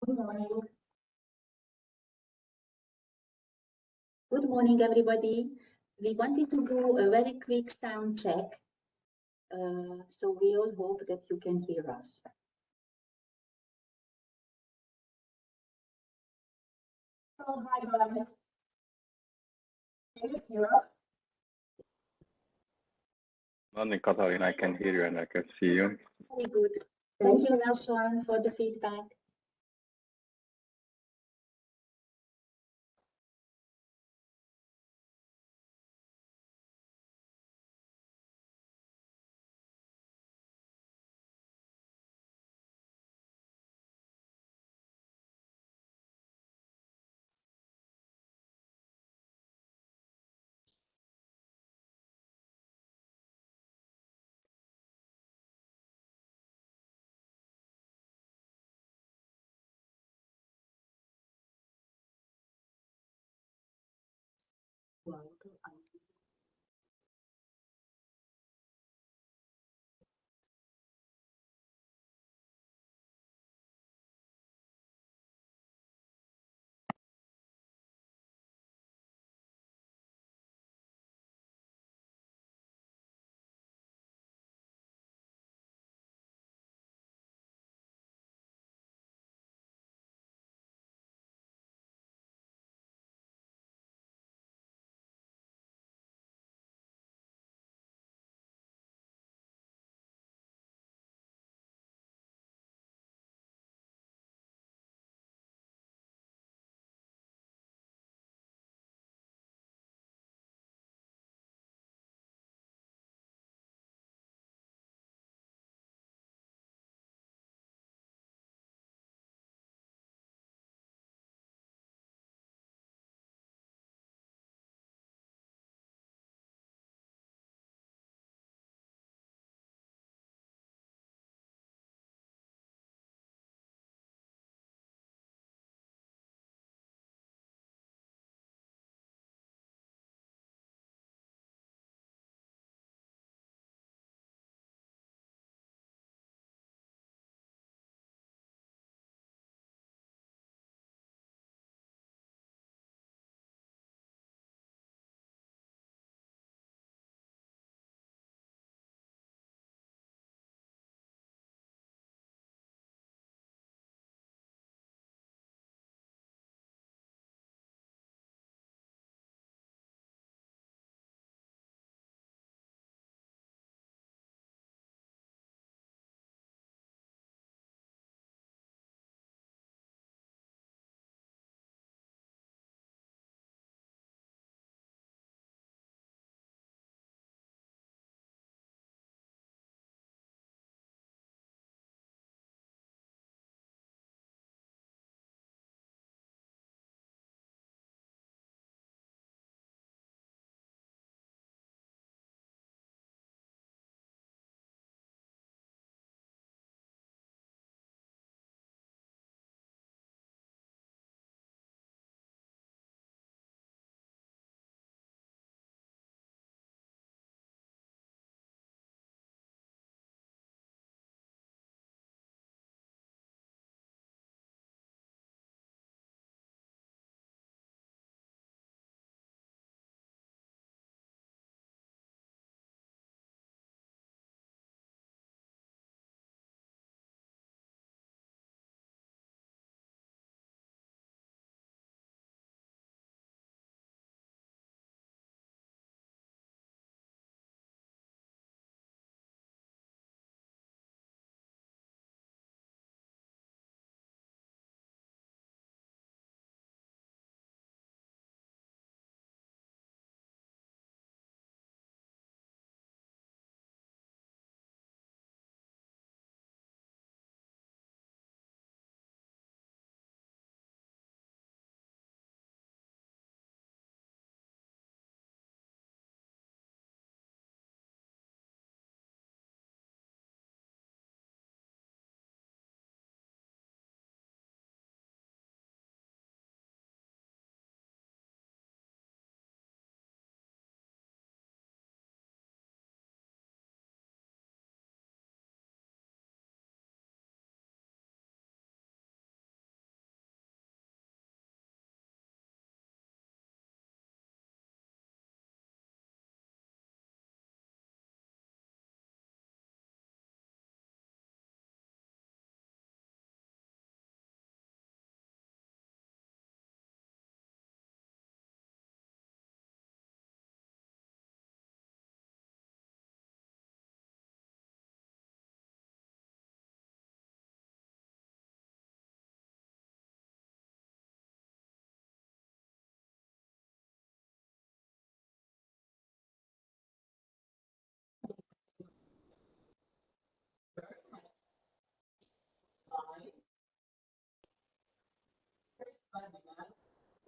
Good morning. Good morning, everybody. We wanted to do a very quick sound check, so we all hope that you can hear us. Oh, hi guys. Can you hear us? Morning, Katalin. I can hear you and I can see you. Very good. Thank you, Nelson, for the feedback.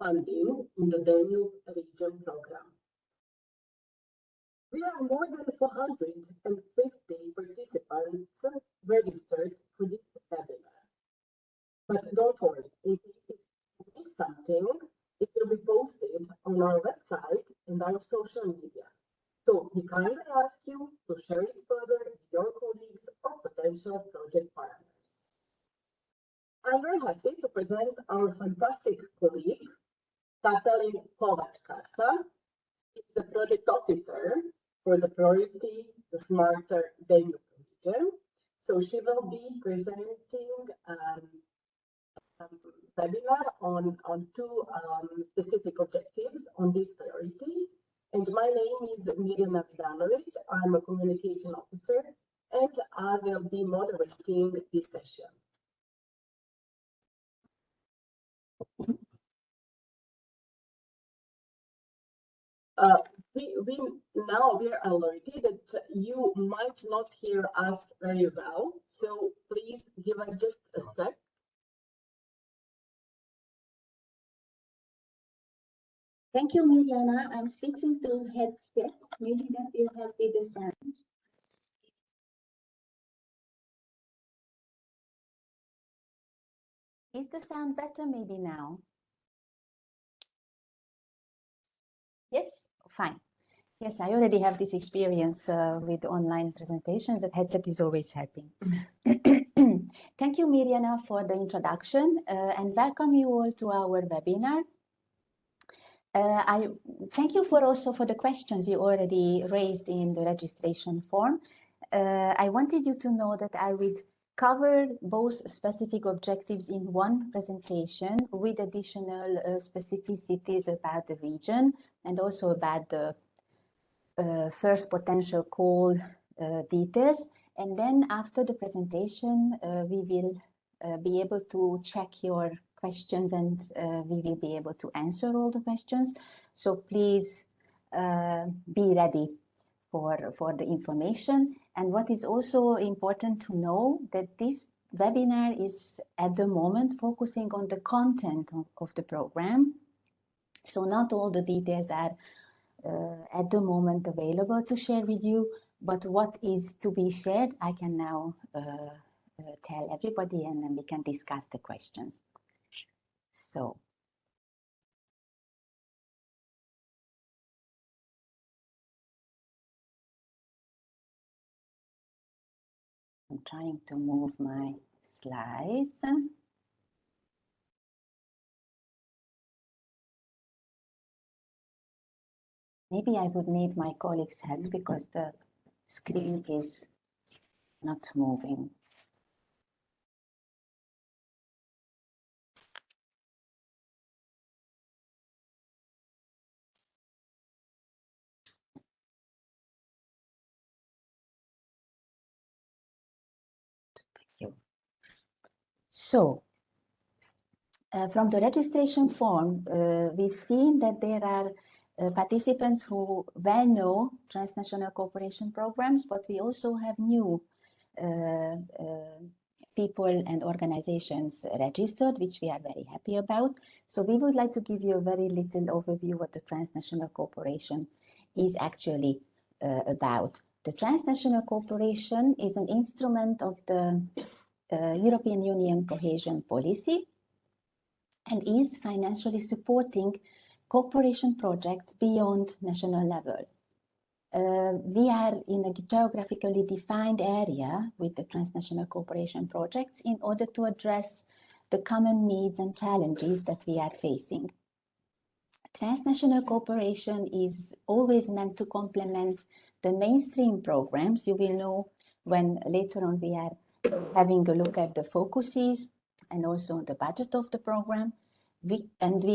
funding in the Danube region program. We have more than 450 participants registered for this webinar. But don't worry, if you miss something, it will be posted on our website and our social media. So we kindly ask you to share it further with your colleagues or potential project partners. I'm very happy to present our fantastic colleague, Katalin Kovacs-Kassa. She's the project officer for the priority, the Smarter Danube region. So she will be presenting a webinar on two specific objectives on this priority. And my name is Mirjana Vidanovic. I'm a communication officer, and I will be moderating this session. We are alerted that you might not hear us very well, so please give us just a sec. Thank you, Mirjana. I'm switching to headset. Maybe that will help with the sound. Is the sound better maybe now? Yes, fine. Yes, I already have this experience with online presentations. That headset is always helping. Thank you, Mirjana, for the introduction and welcome you all to our webinar. I thank you also for the questions you already raised in the registration form. I wanted you to know that I would cover both specific objectives in one presentation with additional specificities about the region and also about the first potential call details. And then after the presentation, we will be able to check your questions and we will be able to answer all the questions. So please be ready for the information. And what is also important to know that this webinar is at the moment focusing on the content of the program. So not all the details are at the moment available to share with you, but what is to be shared, I can now tell everybody and then we can discuss the questions. So. I'm trying to move my slides. Maybe I would need my colleague's help because the screen is not moving. Thank you. So, from the registration form, we've seen that there are participants who well know transnational cooperation programs, but we also have new people and organizations registered, which we are very happy about. So we would like to give you a very little overview what the transnational cooperation is actually about. The transnational cooperation is an instrument of the European Union cohesion policy and is financially supporting cooperation projects beyond national level. We are in a geographically defined area with the transnational cooperation projects in order to address the common needs and challenges that we are facing. Transnational cooperation is always meant to complement the mainstream programs. You will know when later on we are having a look at the focuses and also the budget of the program. We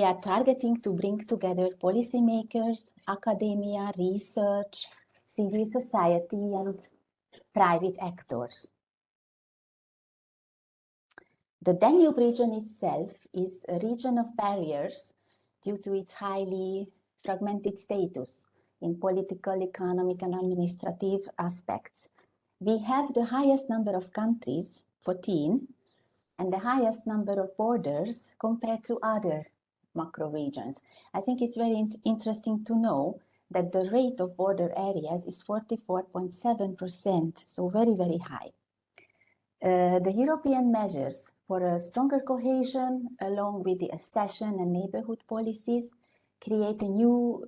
are targeting to bring together policymakers, academia, research, civil society, and private actors. The Danube region itself is a region of barriers due to its highly fragmented status in political, economic, and administrative aspects. We have the highest number of countries, 14, and the highest number of borders compared to other macro regions. I think it's very interesting to know that the rate of border areas is 44.7%, so very, very high. The European measures for a stronger cohesion, along with the accession and neighborhood policies, create a new,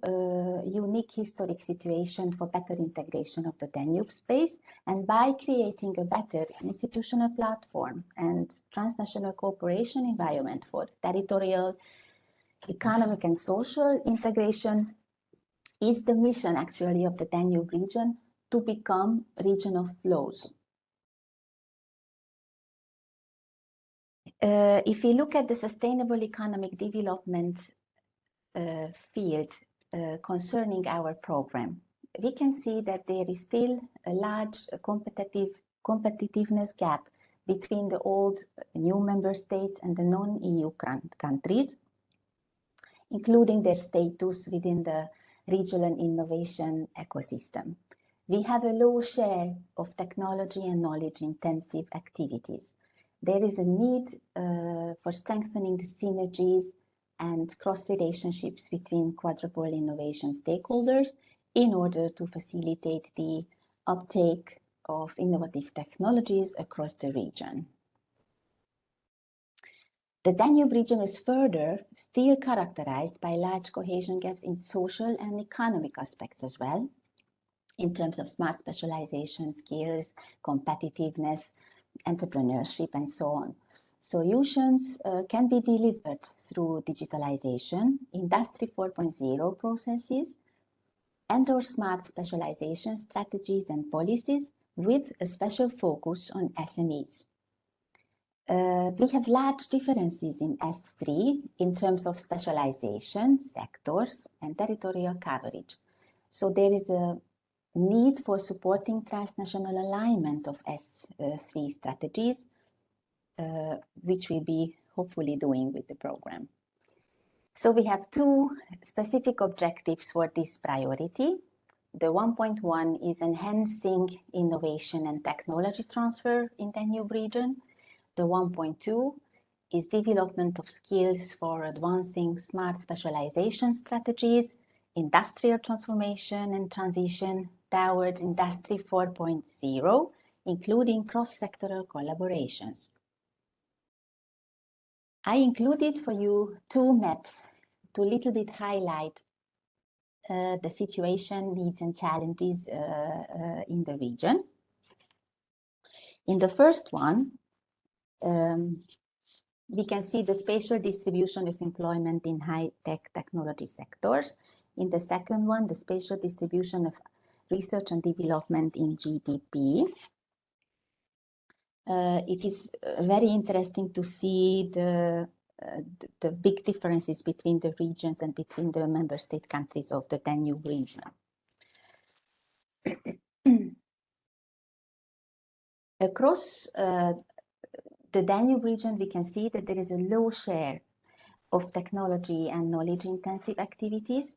unique historic situation for better integration of the Danube space, and by creating a better institutional platform and transnational cooperation environment for territorial, economic and social integration is the mission actually of the Danube region to become region of flows. If we look at the sustainable economic development field concerning our program, we can see that there is still a large competitiveness gap between the old new member states and the non-EU countries, including their status within the regional innovation ecosystem. We have a low share of technology and knowledge intensive activities. There is a need for strengthening the synergies and cross relationships between quadruple innovation stakeholders in order to facilitate the uptake of innovative technologies across the region. The Danube region is further still characterized by large cohesion gaps in social and economic aspects as well, in terms of smart specialization, skills, competitiveness, entrepreneurship, and so on. Solutions can be delivered through digitalization, Industry 4.0 processes, and/or smart specialization strategies and policies with a special focus on SMEs. We have large differences in S3 in terms of specialization, sectors, and territorial coverage. So there is a need for supporting transnational alignment of S3 strategies, which we'll be hopefully doing with the program. So we have two specific objectives for this priority. The 1.1 is enhancing innovation and technology transfer in the Danube region. The 1.2 is development of skills for advancing smart specialization strategies, industrial transformation and transition towards Industry 4.0, including cross-sectoral collaborations. I included for you two maps to little bit highlight the situation, needs and challenges in the region. In the first one, we can see the spatial distribution of employment in high-tech technology sectors. In the second one, the spatial distribution of research and development in GDP. It is very interesting to see the big differences between the regions and between the member state countries of the Danube region. Across the Danube region, we can see that there is a low share of technology and knowledge-intensive activities.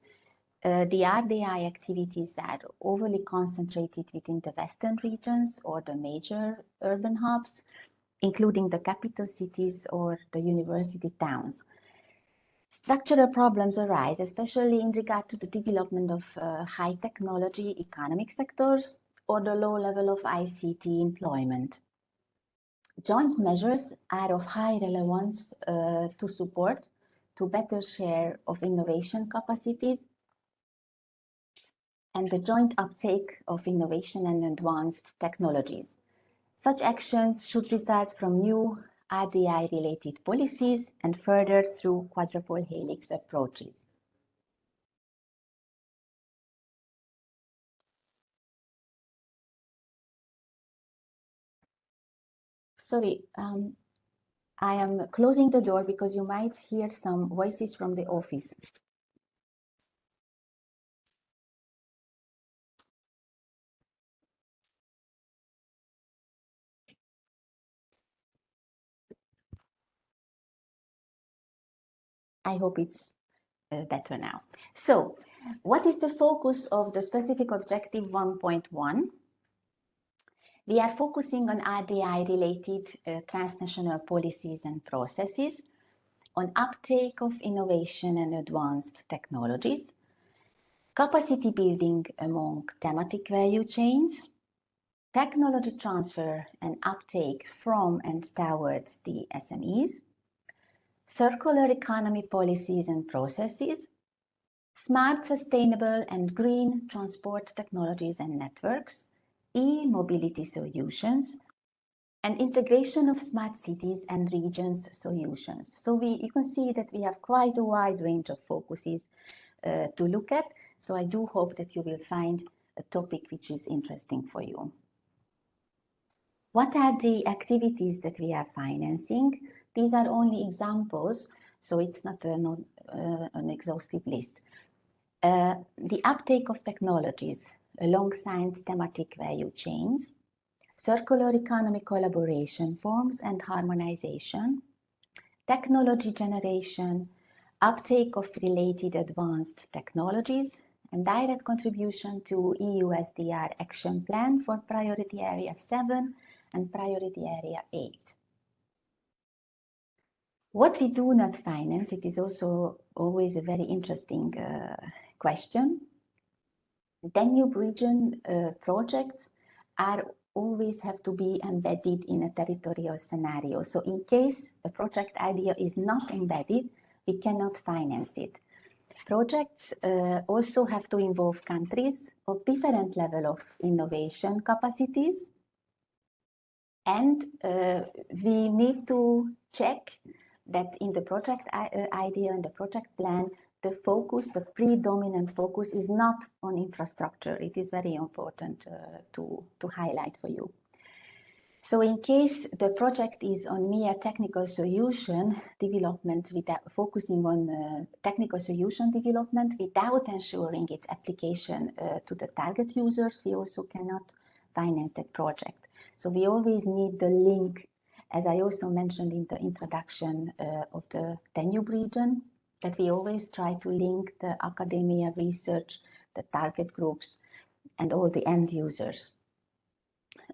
The RDI activities are overly concentrated within the western regions or the major urban hubs, including the capital cities or the university towns. Structural problems arise, especially in regard to the development of high technology economic sectors or the low level of ICT employment. Joint measures are of high relevance to support to better share of innovation capacities and the joint uptake of innovation and advanced technologies. Such actions should result from new RDI-related policies and further through quadruple helix approaches. Sorry, I am closing the door because you might hear some voices from the office. I hope it's better now. So, what is the focus of the specific objective 1.1? We are focusing on RDI-related transnational policies and processes. on uptake of innovation and advanced technologies, capacity building among thematic value chains, technology transfer and uptake from and towards the SMEs, circular economy policies and processes, smart, sustainable and green transport technologies and networks, e-mobility solutions, and integration of smart cities and regions solutions. So you can see that we have quite a wide range of focuses to look at. So I do hope that you will find a topic which is interesting for you. What are the activities that we are financing? These are only examples, so it's not an exhaustive list. The uptake of technologies alongside thematic value chains, circular economy collaboration forms and harmonization, technology generation, uptake of related advanced technologies, and direct contribution to EU SDR Action Plan for Priority Area 7 and Priority Area 8. What we do not finance, it is also always a very interesting question. Danube region projects always have to be embedded in a territorial scenario. So in case a project idea is not embedded, we cannot finance it. Projects also have to involve countries of different level of innovation capacities. And we need to check that in the project idea and the project plan, the focus, the predominant focus is not on infrastructure. It is very important to highlight for you. So in case the project is on mere technical solution development, without focusing on technical solution development without ensuring its application to the target users, we also cannot finance that project. So we always need the link, as I also mentioned in the introduction of the Danube region, that we always try to link the academia, research, the target groups, and all the end users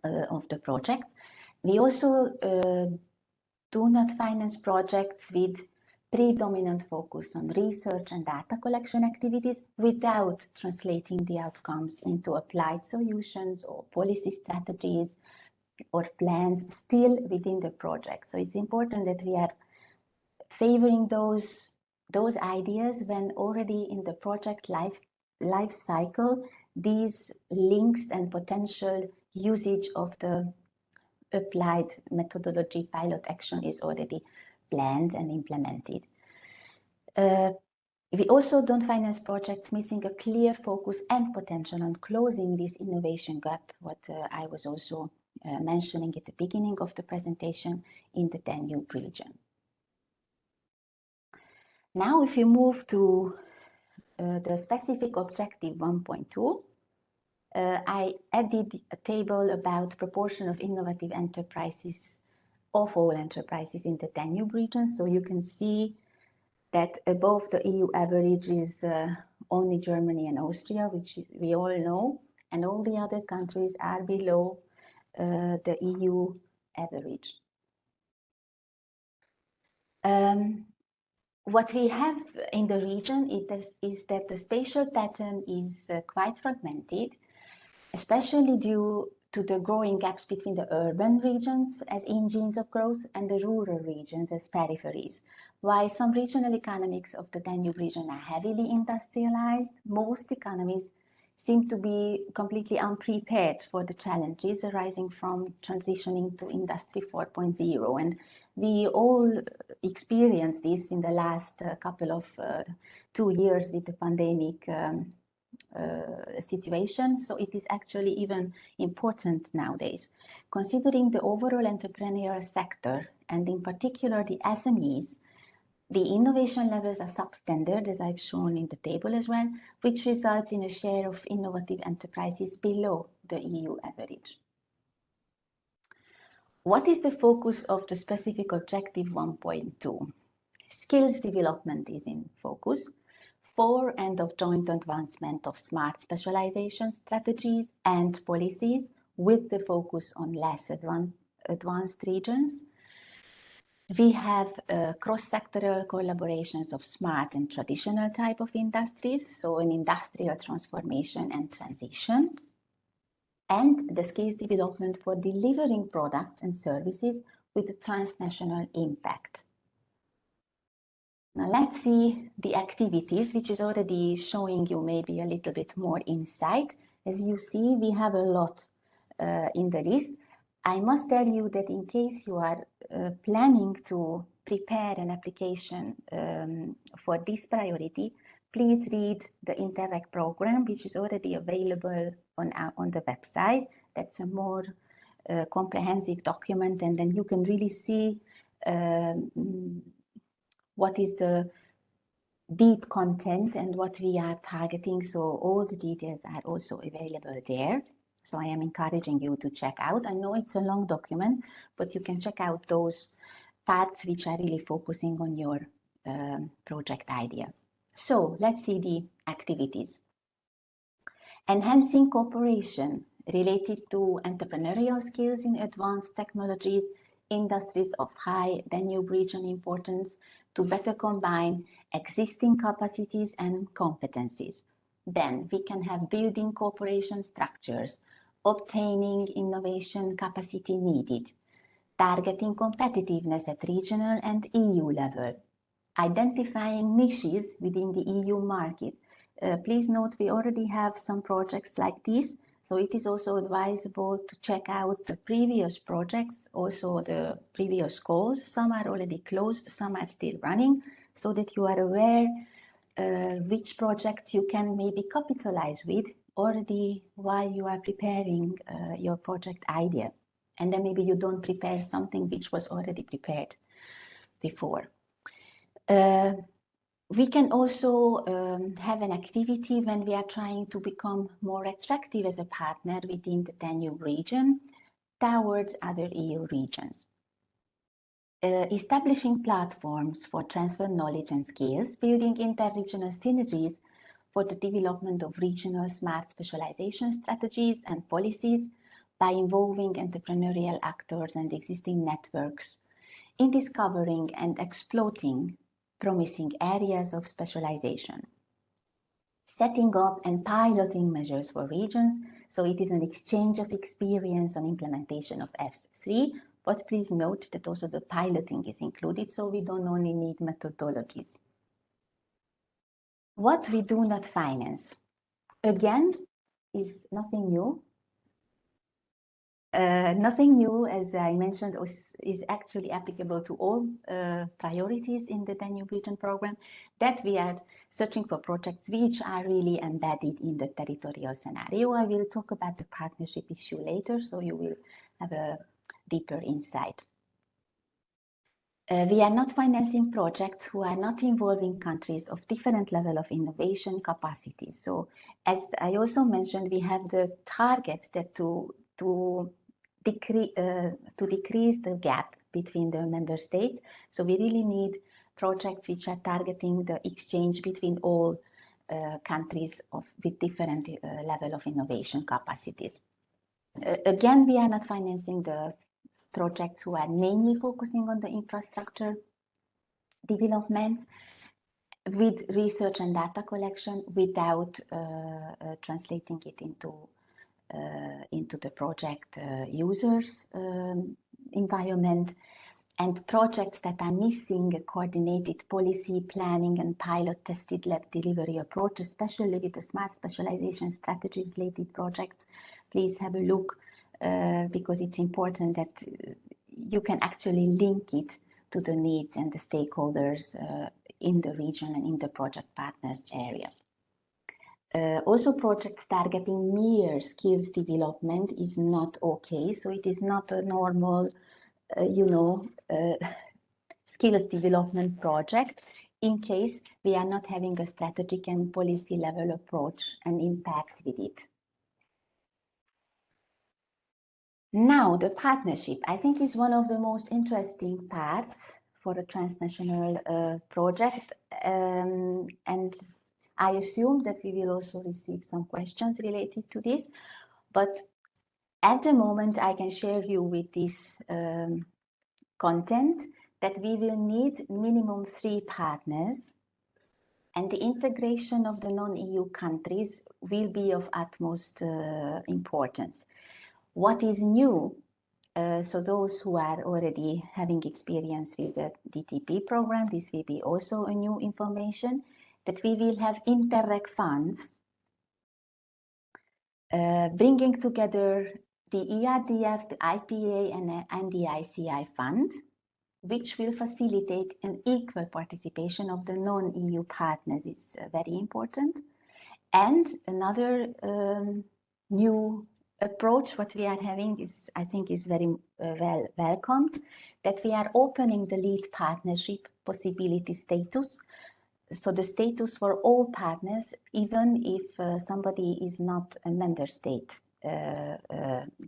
of the project. We also do not finance projects with predominant focus on research and data collection activities without translating the outcomes into applied solutions or policy strategies or plans still within the project. So it's important that we are favoring those ideas when already in the project life cycle, these links and potential usage of the applied methodology pilot action is already planned and implemented. We also don't finance projects missing a clear focus and potential on closing this innovation gap, what I was also mentioning at the beginning of the presentation in the Danube region. Now, if you move to the specific objective 1.2, I added a table about proportion of innovative enterprises of all enterprises in the Danube region. So you can see that above the EU average is only Germany and Austria, which we all know, and all the other countries are below the EU average. What we have in the region is that the spatial pattern is quite fragmented, especially due to the growing gaps between the urban regions as engines of growth and the rural regions as peripheries. While some regional economies of the Danube region are heavily industrialized, most economies seem to be completely unprepared for the challenges arising from transitioning to Industry 4.0. And we all experienced this in the last couple of 2 years with the pandemic situation. So it is actually even important nowadays. Considering the overall entrepreneurial sector, and in particular the SMEs, the innovation levels are substandard, as I've shown in the table as well, which results in a share of innovative enterprises below the EU average. What is the focus of the specific objective 1.2? Skills development is in focus for and of joint advancement of smart specialization strategies and policies with the focus on less advanced regions. We have cross-sectoral collaborations of smart and traditional type of industries, so an industrial transformation and transition, and the skills development for delivering products and services with transnational impact. Now let's see the activities, which is already showing you maybe a little bit more insight. As you see, we have a lot in the list. I must tell you that in case you are planning to prepare an application for this priority, please read the Interreg program, which is already available on the website. That's a more comprehensive document, and then you can really see what is the deep content and what we are targeting. So all the details are also available there. So I am encouraging you to check out. I know it's a long document, but you can check out those parts which are really focusing on your project idea. So let's see the activities. Enhancing cooperation related to entrepreneurial skills in advanced technologies, industries of high Danube region importance to better combine existing capacities and competencies. Then we can have building cooperation structures, obtaining innovation capacity needed, targeting competitiveness at regional and EU level, identifying niches within the EU market. Please note we already have some projects like this, so it is also advisable to check out the previous projects, also the previous goals. Some are already closed, some are still running, so that you are aware which projects you can maybe capitalize with already while you are preparing your project idea. And then maybe you don't prepare something which was already prepared before. We can also have an activity when we are trying to become more attractive as a partner within the Danube region towards other EU regions. Establishing platforms for transfer knowledge and skills, building interregional synergies for the development of regional smart specialization strategies and policies by involving entrepreneurial actors and existing networks in discovering and exploiting promising areas of specialization. Setting up and piloting measures for regions, so it is an exchange of experience on implementation of F3, but please note that also the piloting is included, so we don't only need methodologies. What we do not finance, again, is nothing new. Nothing new, as I mentioned, is actually applicable to all priorities in the Danube Region program, that we are searching for projects which are really embedded in the territorial scenario. I will talk about the partnership issue later, so you will have a deeper insight. We are not financing projects who are not involving countries of different level of innovation capacity. So as I also mentioned, we have the target that to decrease the gap between the member states. So we really need projects which are targeting the exchange between all countries with different level of innovation capacities. Again, we are not financing the projects who are mainly focusing on the infrastructure developments with research and data collection without translating it into the project users environment, and projects that are missing a coordinated policy planning and pilot tested lab delivery approach, especially with the smart specialization strategy related projects. Please have a look because it's important that you can actually link it to the needs and the stakeholders in the region and in the project partners area. Also, projects targeting mere skills development is not okay. So it is not a normal, skills development project in case we are not having a strategic and policy level approach and impact with it. Now, the partnership, I think, is one of the most interesting parts for a transnational project. And I assume that we will also receive some questions related to this. But at the moment, I can share you with this content that we will need minimum 3 partners, and the integration of the non-EU countries will be of utmost importance. What is new, so those who are already having experience with the DTP program, this will be also a new information, that we will have Interreg funds bringing together the ERDF, the IPA and the ICI funds, which will facilitate an equal participation of the non-EU partners is very important. And another new approach what we are having is, I think, is very well welcomed, that we are opening the lead partnership possibility status. So the status for all partners, even if somebody is not a member state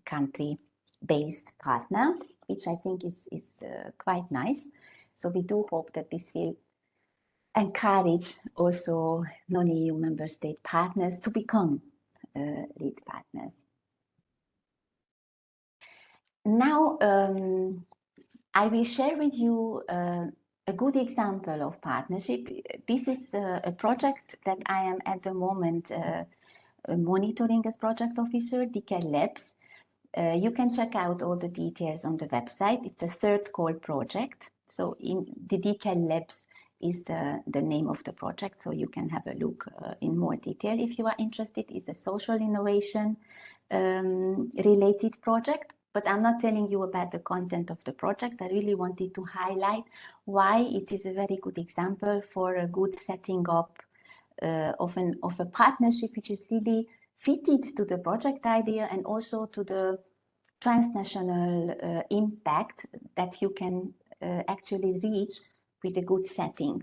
country-based partner, which I think is quite nice. So we do hope that this will encourage also non-EU member state partners to become lead partners. Now, I will share with you a good example of partnership. This is a project that I am at the moment monitoring as project officer, DK Labs. You can check out all the details on the website. It's a third call project. So in the DK Labs is the name of the project. So you can have a look in more detail if you are interested. It's a social innovation related project, but I'm not telling you about the content of the project. I really wanted to highlight why it is a very good example for a good setting up of a partnership which is really fitted to the project idea and also to the transnational impact that you can actually reach with a good setting.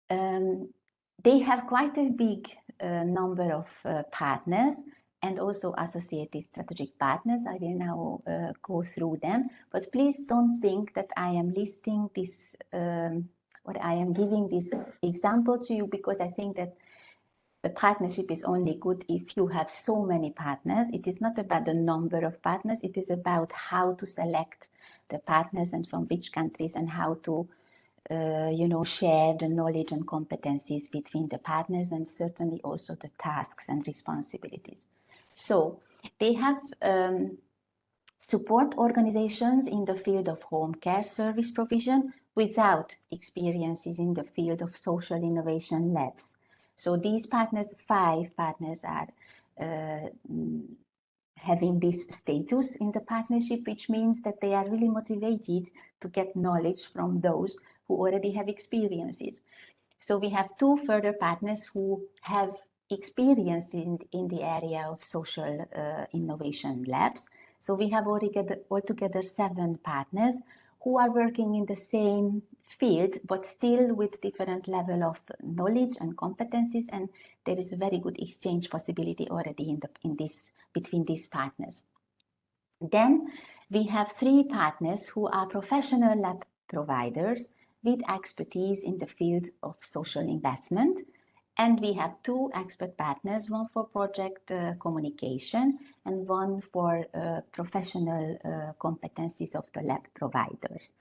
They have quite a big number of partners and also associated strategic partners. I will now go through them, but please don't think that I am listing this or I am giving this example to you because I think that the partnership is only good if you have so many partners. It is not about the number of partners. It is about how to select the partners and from which countries and how to share the knowledge and competencies between the partners and certainly also the tasks and responsibilities. So they have support organizations in the field of home care service provision without experiences in the field of social innovation labs. So these partners, 5 partners are having this status in the partnership, which means that they are really motivated to get knowledge from those who already have experiences. So we have 2 further partners who have experience in the area of social innovation labs. So we have altogether 7 partners who are working in the same field, but still with different level of knowledge and competencies, and there is a very good exchange possibility already between these partners. Then we have 3 partners who are professional lab providers with expertise in the field of social investment. And we have 2 expert partners, one for project communication and one for professional competencies of the lab providers.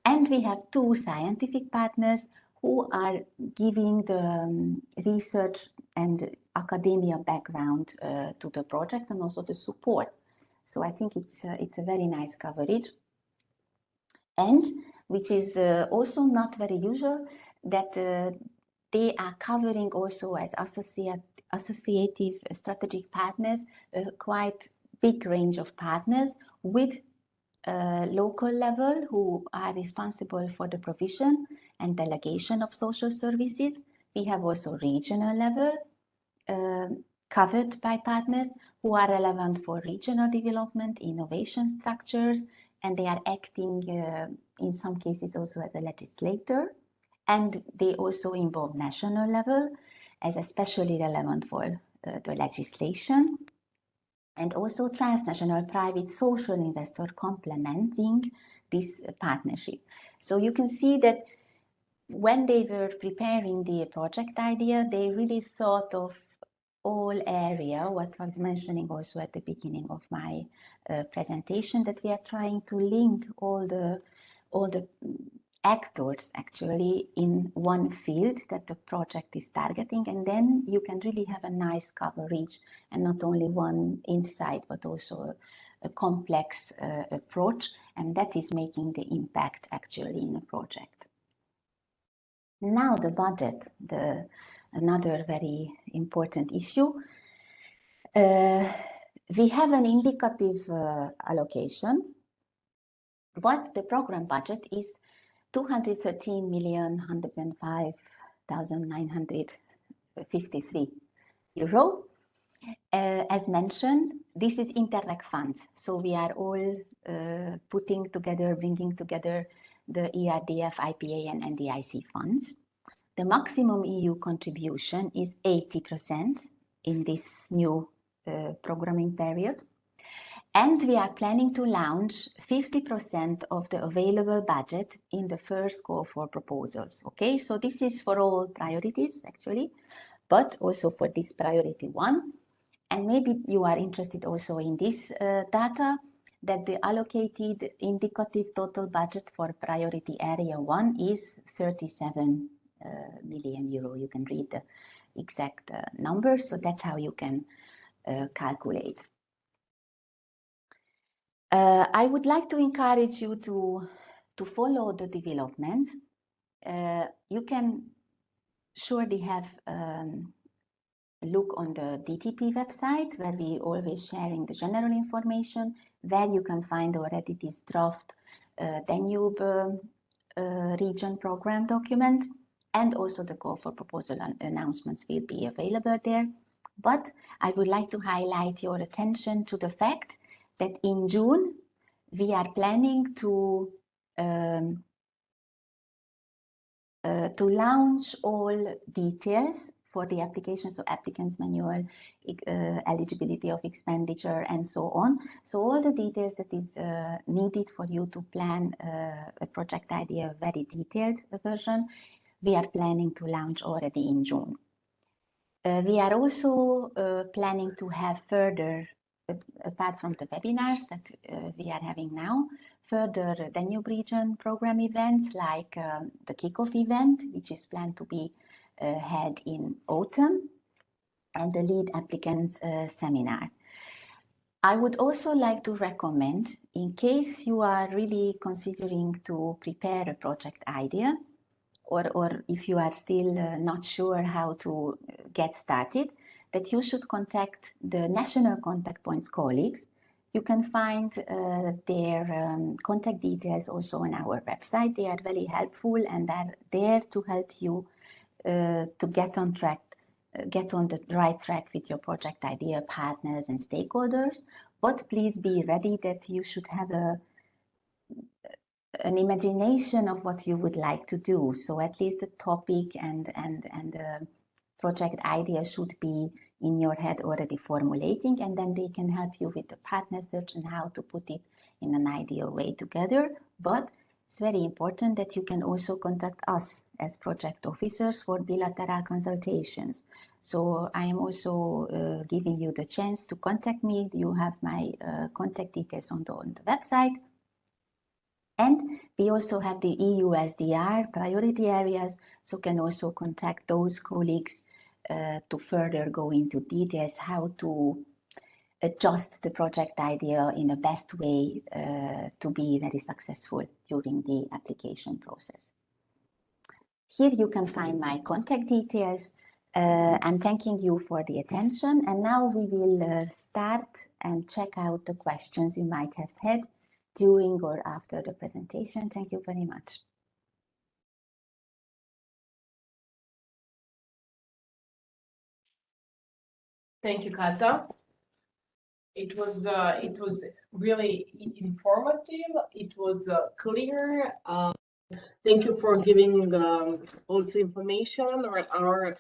And we have 2 scientific partners who are giving the research and academia background to the project and also the support. So I think it's a very nice coverage. And which is also not very usual, that they are covering also as associative strategic partners a quite big range of partners with local level who are responsible for the provision and delegation of social services. We have also regional level covered by partners who are relevant for regional development, innovation structures, and they are acting in some cases also as a legislator. And they also involve national level as especially relevant for the legislation. And also transnational private social investor complementing this partnership. So you can see that when they were preparing the project idea, they really thought of all area, what I was mentioning also at the beginning of my presentation, that we are trying to link all the all the actors actually in one field that the project is targeting, and then you can really have a nice coverage and not only one insight but also a complex approach, and that is making the impact actually in a project. Now the budget, another very important issue. We have an indicative allocation, but the program budget is 213,105,953 euro. As mentioned, this is Interreg funds. So we are all bringing together the ERDF, IPA and NDIC funds. The maximum EU contribution is 80% in this new programming period. And we are planning to launch 50% of the available budget in the first call for proposals. Okay, so this is for all priorities actually, but also for this priority one. And maybe you are interested also in this data, that the allocated indicative total budget for priority area 1 is 37 million euro. You can read the exact numbers, so that's how you can calculate. I would like to encourage you to follow the developments. You can surely have a look on the DTP website, where we always sharing the general information, where you can find already this draft Danube region program document, and also the call for proposal announcements will be available there. But I would like to highlight your attention to the fact that in June, we are planning to launch all details for the application, so applicants manual, eligibility of expenditure, and so on. So all the details that is needed for you to plan a project idea, a very detailed version, we are planning to launch already in June. We are also planning to have further, apart from the webinars that we are having now, further Danube region program events like the kickoff event, which is planned to be held in autumn, and the lead applicants seminar. I would also like to recommend, in case you are really considering to prepare a project idea, or if you are still not sure how to get started, that you should contact the national contact points colleagues. You can find their contact details also on our website. They are very helpful and are there to help you to get on track, get on the right track with your project idea, partners and stakeholders. But please be ready that you should have an imagination of what you would like to do. So at least the topic and the project idea should be in your head already formulating, and then they can help you with the partner search and how to put it in an ideal way together. But it's very important that you can also contact us as project officers for bilateral consultations. So I am also giving you the chance to contact me. You have my contact details on the website. And we also have the EU SDR priority areas, so can also contact those colleagues to further go into details how to adjust the project idea in a best way to be very successful during the application process. Here you can find my contact details. I'm thanking you for the attention, and now we will start and check out the questions you might have had during or after the presentation. Thank you very much. Thank you, Kata. It was really informative. It was clear. Thank you for giving also information, or our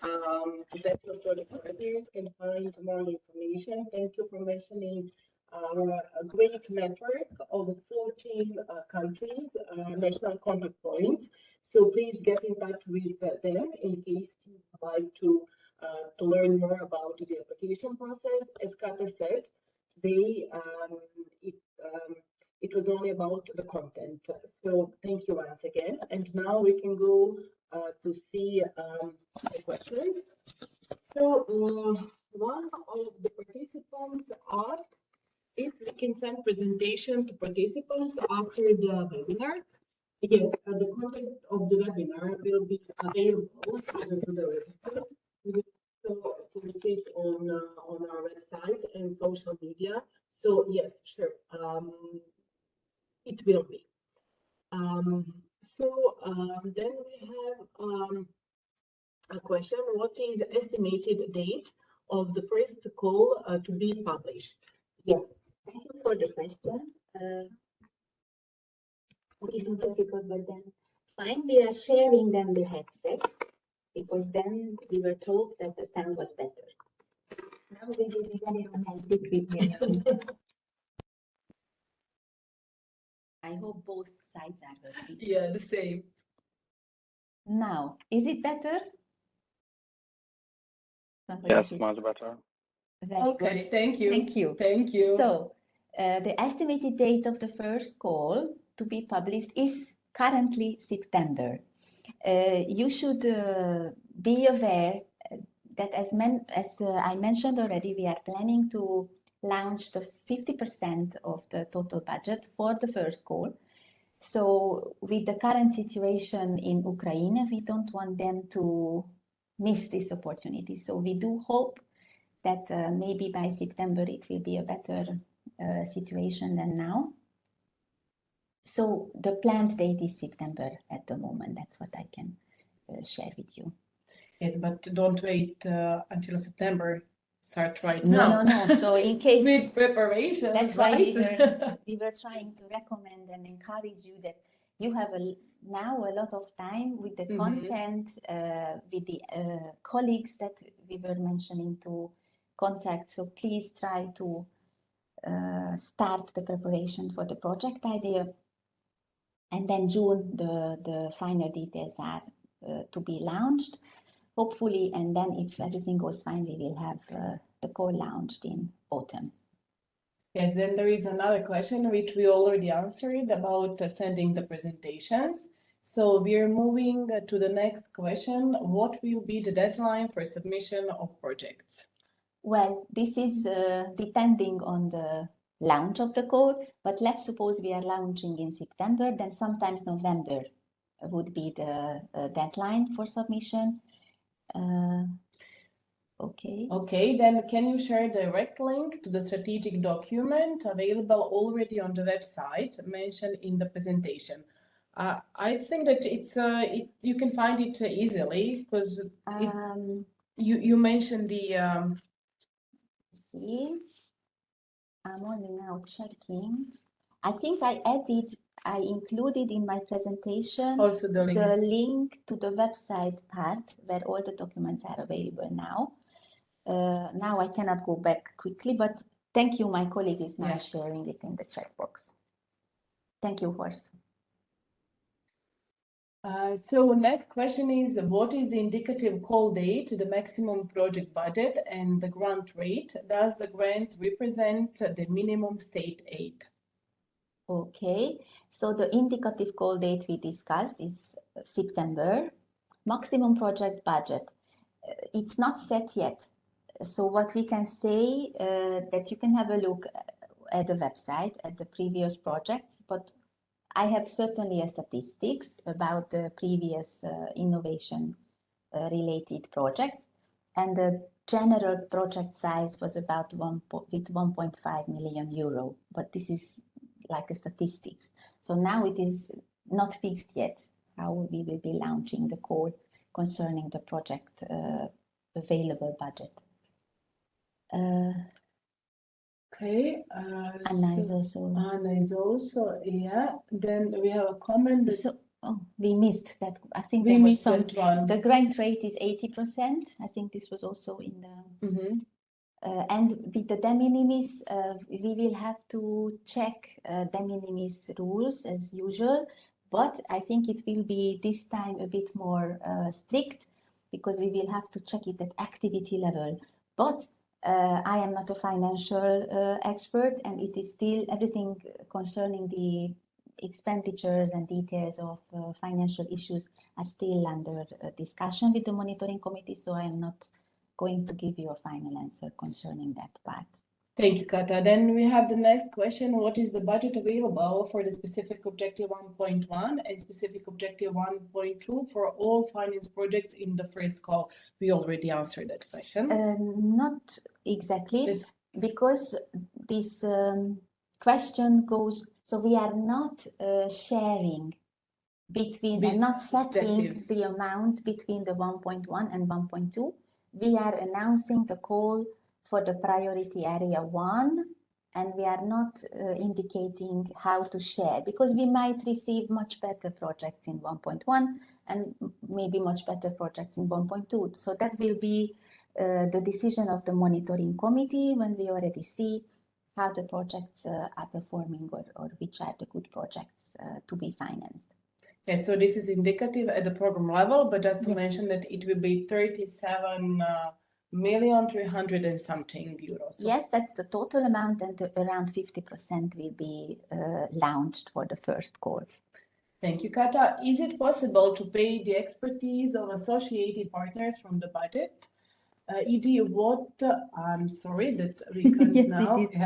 audience can find more information. Thank you for mentioning a great network of 14 countries, national contact points. So please get in touch with them in case you would like to learn more about the application process. As Kata said, today it was only about the content. So thank you once again. And now we can go to see the questions. So one of the participants asks if we can send presentation to participants after the webinar. Yes, the content of the webinar will be available to the registrants. We will also post it on our website and social media. So yes, sure, it will be. Then we have a question: what is the estimated date of the first call to be published? Yes, thank you for the question. This is difficult, but then fine, we are sharing then the headset because then we were told that the sound was better. Now we will be very romantic with Miriam. I hope both sides are working. Yeah, the same. Now, is it better? Yes, much better. Very Okay, good. thank you. Thank you. Thank you. So, the estimated date of the first call to be published is currently September. You should be aware that as I mentioned already, we are planning to launch the 50% of the total budget for the first call. So with the current situation in Ukraine, we don't want them to miss this opportunity. So we do hope that maybe by September it will be a better situation than now. So the planned date is September at the moment. That's what I can share with you. Yes, but don't wait until September. Start right No, now. no. So in case with preparation. that's why right? we were trying to recommend and encourage you that you have now a lot of time with the content, with the colleagues that we were mentioning to contact. So please try to start the preparation for the project idea. And then June, the final details are to be launched, hopefully. And then if everything goes fine, we will have the call launched in autumn. Yes, then there is another question which we already answered about sending the presentations. So we're moving to the next question. What will be the deadline for submission of projects? Well, this is depending on the launch of the call, but let's suppose we are launching in September, then sometimes November would be the deadline for submission. Okay. Okay, then can you share a direct link to the strategic document available already on the website mentioned in the presentation? I think that you can find it easily because you mentioned the. See, I'm only now checking. I think I included in my presentation Also the link to the website part where all the documents are available now. Now I cannot go back quickly, but thank you. My colleague is now sharing it in the chat box. Thank you, Horst. So next question is, what is the indicative call date, the maximum project budget, and the grant rate? Does the grant represent the minimum state aid? Okay, so the indicative call date we discussed is September. Maximum project budget. It's not set yet. So what we can say that you can have a look at the website at the previous projects, but I have certainly a statistics about the previous innovation related projects, and the general project size was about 1.5 million euro, but this is like a statistics. So now it is not fixed yet how we will be launching the call concerning the project available budget. Okay. Anna is also, yeah. Then we have a comment. So, we missed that. I think we there was missed some. That one. The grant rate is 80%. I think this was also in the. And with the de minimis, we will have to check de minimis rules as usual, but I think it will be this time a bit more strict because we will have to check it at activity level. But I am not a financial expert, and it is still everything concerning the expenditures and details of financial issues are still under discussion with the monitoring committee, so I am not going to give you a final answer concerning that part. Thank you, Kata. Then we have the next question. What is the budget available for the specific objective 1.1 and specific objective 1.2 for all finance projects in the first call? We already answered that question. Not exactly, because this question goes, so we are not sharing between and not setting objectives. the amounts between the 1.1 and 1.2. We are announcing the call for the priority area 1, and we are not indicating how to share, because we might receive much better projects in 1.1 and maybe much better projects in 1.2. So that will be the decision of the monitoring committee when we already see how the projects are performing, or which are the good projects to be financed. Yes, so this is indicative at the program level, but just to Yes. mention that it will be 37,300,000 and something euros. Yes, that's the total amount, and around 50% will be launched for the first call. Thank you, Kata. Is it possible to pay the expertise of associated partners from the budget? E.g., what, I'm sorry that we can't Yes, now, it is.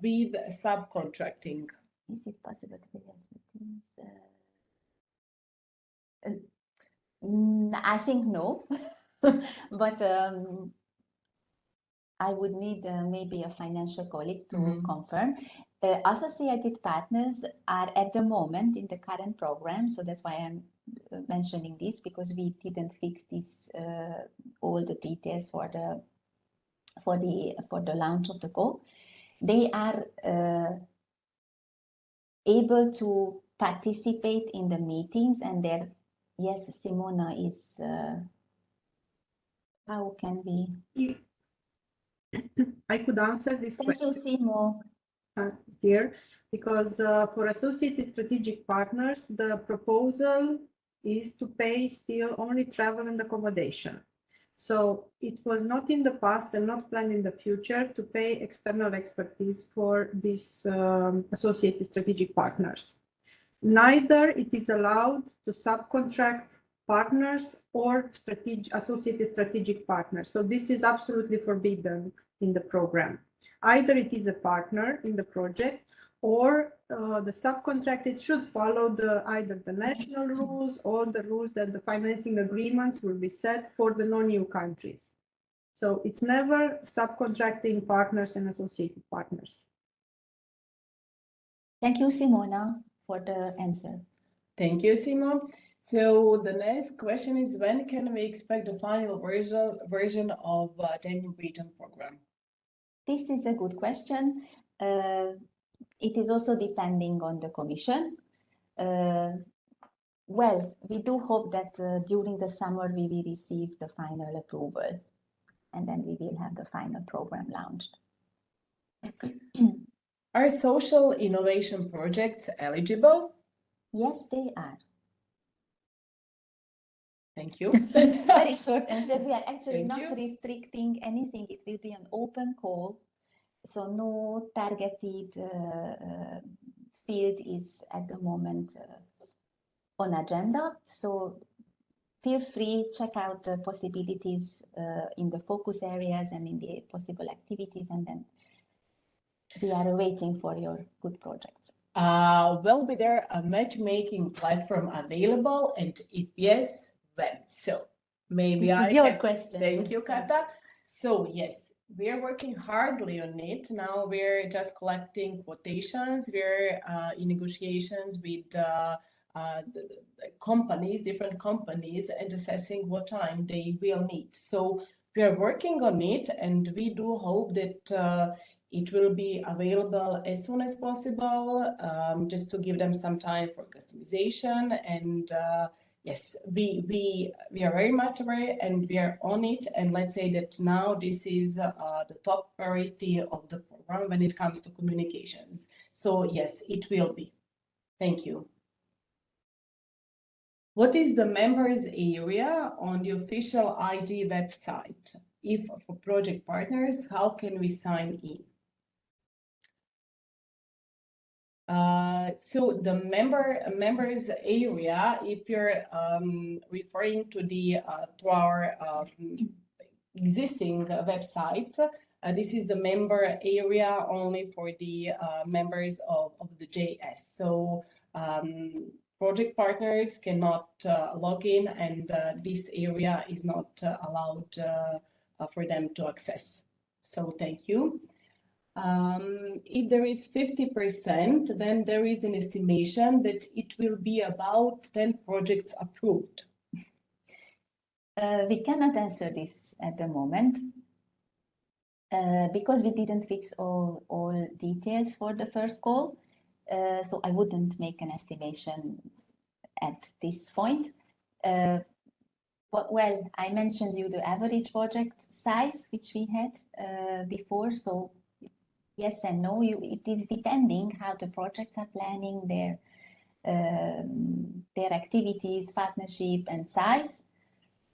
with subcontracting. Is it possible to pay expertise? I think no, but I would need maybe a financial colleague to confirm. Associated partners are at the moment in the current program, so that's why I'm mentioning this, because we didn't fix this all the details for the launch of the goal. They are able to participate in the meetings, and they're, yes, Simona is, how can we? I could answer this Thank you, Simo. here, because for associated strategic partners, the proposal is to pay still only travel and accommodation. So it was not in the past and not planned in the future to pay external expertise for these associated strategic partners. Neither it is allowed to subcontract partners or associated strategic partners. So this is absolutely forbidden in the program. Either it is a partner in the project, or the subcontracted should follow either the national rules or the rules that the financing agreements will be set for the non-EU countries. So it's never subcontracting partners and associated partners. Thank you, Simona, for the answer. Thank you, Simo. So the next question is, when can we expect the final version of the region program? This is a good question. It is also depending on the Commission. Well, we do hope that during the summer we will receive the final approval, and then we will have the final program launched. Are social innovation projects eligible? Yes, they are. Thank you. Very short answer. We are actually Thank not you. restricting anything. It will be an open call, so no targeted field is at the moment on agenda. So feel free, check out the possibilities in the focus areas and in the possible activities, and then we are waiting for your good projects. Will be there a matchmaking platform available, and if yes, when? So maybe This is your question. Thank you, Kata. So yes, we are working hardly on it. Now we're just collecting quotations. We're in negotiations with the companies, different companies, and assessing what time they will need. So we are working on it, and we do hope that it will be available as soon as possible, just to give them some time for customization. And yes, we are very much aware, and we are on it. And let's say that now this is the top priority of the program when it comes to communications. So yes, it will be. Thank you. What is the members area on the official IG website? if for project partners, how can we sign in? So the members area, if you're referring to the to our existing website, this is the member area only for the members of the JS. So project partners cannot log in, and this area is not allowed for them to access. So thank you. If there is 50%, then there is an estimation that it will be about 10 projects approved. We cannot answer this at the moment because we didn't fix all details for the first call. So I wouldn't make an estimation at this point. But well, I mentioned you the average project size, which we had before. So yes and no, it is depending how the projects are planning their activities, partnership and size,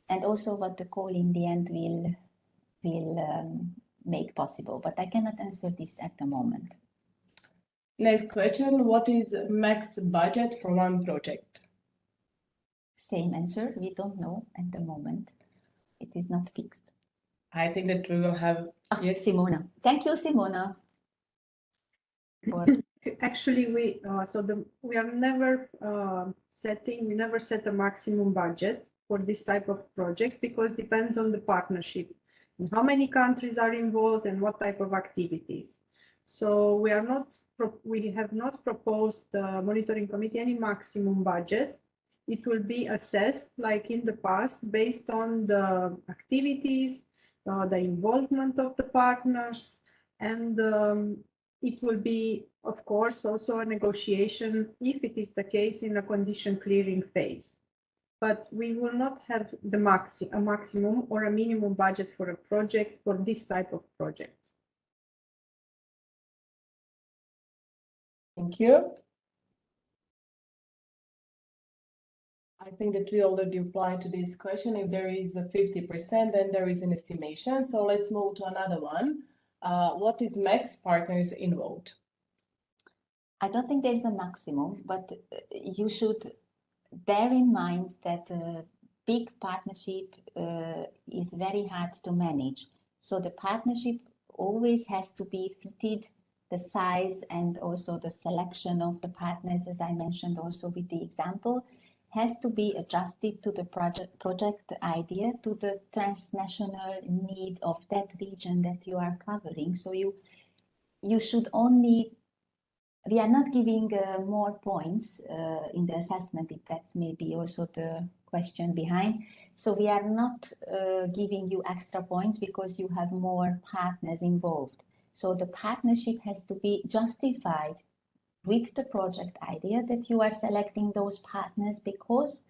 and also what the call in the end will make possible. But I cannot answer this at the moment. Next question, what is max budget for one project? Same answer, we don't know at the moment. It is not fixed. I think that we will have, yes. Simona. Thank you, Simona. Actually, we are never we never set a maximum budget for this type of projects, because it depends on the partnership and how many countries are involved and what type of activities. So we have not proposed the monitoring committee any maximum budget. It will be assessed like in the past based on the activities, the involvement of the partners, and it will be, of course, also a negotiation if it is the case in a condition clearing phase. But we will not have a maximum or a minimum budget for a project for this type of projects. Thank you. I think that we already replied to this question. If there is a 50%, then there is an estimation. So let's move to another one. What is max partners involved? I don't think there's a maximum, but you should bear in mind that a big partnership is very hard to manage. So the partnership always has to be fitted, the size and also the selection of the partners, as I mentioned also with the example, has to be adjusted to the project idea, to the transnational need of that region that you are covering. So you should only, we are not giving more points in the assessment, if that may be also the question behind. So we are not giving you extra points because you have more partners involved. So the partnership has to be justified with the project idea that you are selecting those partners because